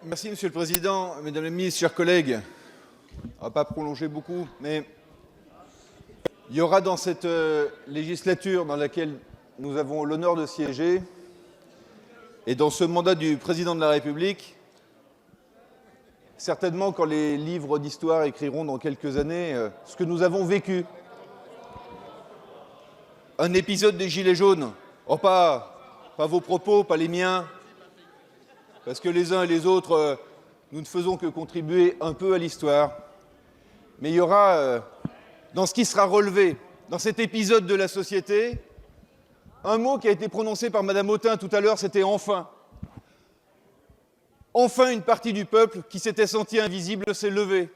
Merci Monsieur le Président, Mesdames les ministres, chers collègues. On ne va pas prolonger beaucoup, mais il y aura dans cette législature dans laquelle nous avons l'honneur de siéger et dans ce mandat du Président de la République, certainement quand les livres d'histoire écriront dans quelques années ce que nous avons vécu. Un épisode des Gilets jaunes. Oh, pas vos propos, pas les miens, parce que les uns et les autres, nous ne faisons que contribuer un peu à l'histoire. Mais il y aura, dans ce qui sera relevé, dans cet épisode de la société, un mot qui a été prononcé par Madame Autain tout à l'heure, c'était « enfin ». Enfin, une partie du peuple qui s'était senti invisible s'est levée.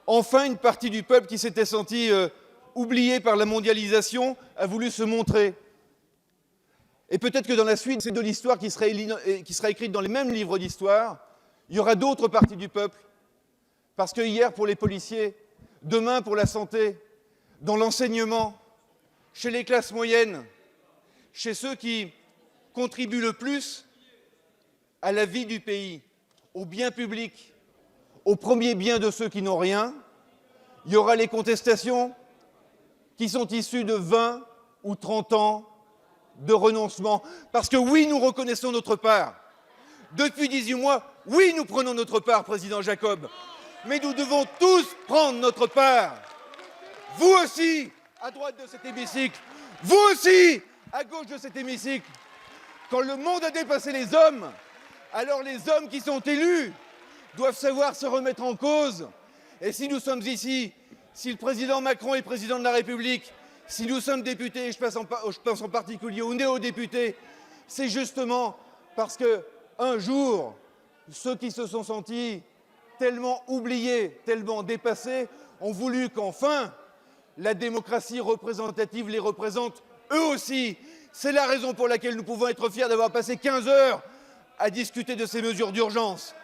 Enfin, une partie du peuple qui s'était senti oublié par la mondialisation a voulu se montrer. Et peut-être que dans la suite de l'histoire qui sera écrite dans les mêmes livres d'histoire, il y aura d'autres parties du peuple. Parce que hier, pour les policiers, demain, pour la santé, dans l'enseignement, chez les classes moyennes, chez ceux qui contribuent le plus à la vie du pays, au bien public, au premier bien de ceux qui n'ont rien, il y aura les contestations qui sont issues de 20 ou 30 ans de renoncement. Parce que oui, nous reconnaissons notre part. Depuis 18 mois, oui, nous prenons notre part, Président Jacob. Mais nous devons tous prendre notre part. Vous aussi, à droite de cet hémicycle. Vous aussi, à gauche de cet hémicycle. Quand le monde a dépassé les hommes, alors les hommes qui sont élus doivent savoir se remettre en cause. Et si nous sommes ici, si le président Macron est président de la République, si nous sommes députés, je pense en particulier aux néo-députés, c'est justement parce qu'un jour, ceux qui se sont sentis tellement oubliés, tellement dépassés, ont voulu qu'enfin la démocratie représentative les représente eux aussi. C'est la raison pour laquelle nous pouvons être fiers d'avoir passé 15 heures à discuter de ces mesures d'urgence.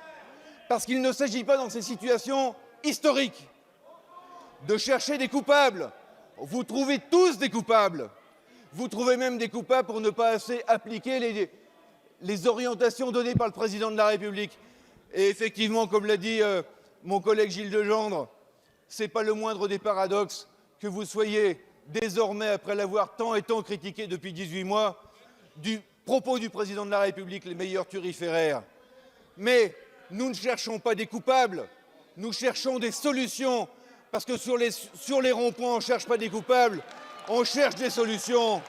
Parce qu'il ne s'agit pas dans ces situations historiques de chercher des coupables. Vous trouvez tous des coupables. Vous trouvez même des coupables pour ne pas assez appliquer les orientations données par le président de la République. Et effectivement, comme l'a dit mon collègue Gilles Legendre, ce n'est pas le moindre des paradoxes que vous soyez désormais, après l'avoir tant et tant critiqué depuis 18 mois, du propos du président de la République, les meilleurs turiféraires. Mais nous ne cherchons pas des coupables, nous cherchons des solutions. Parce que sur les ronds-points, on ne cherche pas des coupables, on cherche des solutions.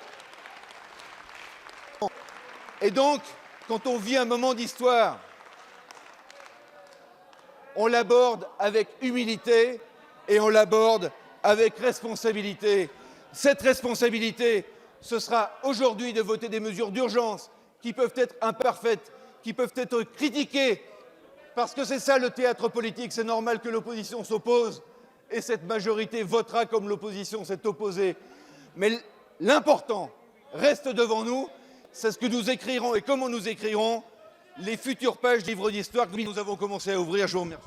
Et donc, quand on vit un moment d'histoire, on l'aborde avec humilité et on l'aborde avec responsabilité. Cette responsabilité, ce sera aujourd'hui de voter des mesures d'urgence qui peuvent être imparfaites, qui peuvent être critiquées, parce que c'est ça le théâtre politique, c'est normal que l'opposition s'oppose. Et cette majorité votera comme l'opposition s'est opposée. Mais l'important reste devant nous, c'est ce que nous écrirons et comment nous écrirons les futures pages du livre d'histoire que nous avons commencé à ouvrir. Je vous remercie.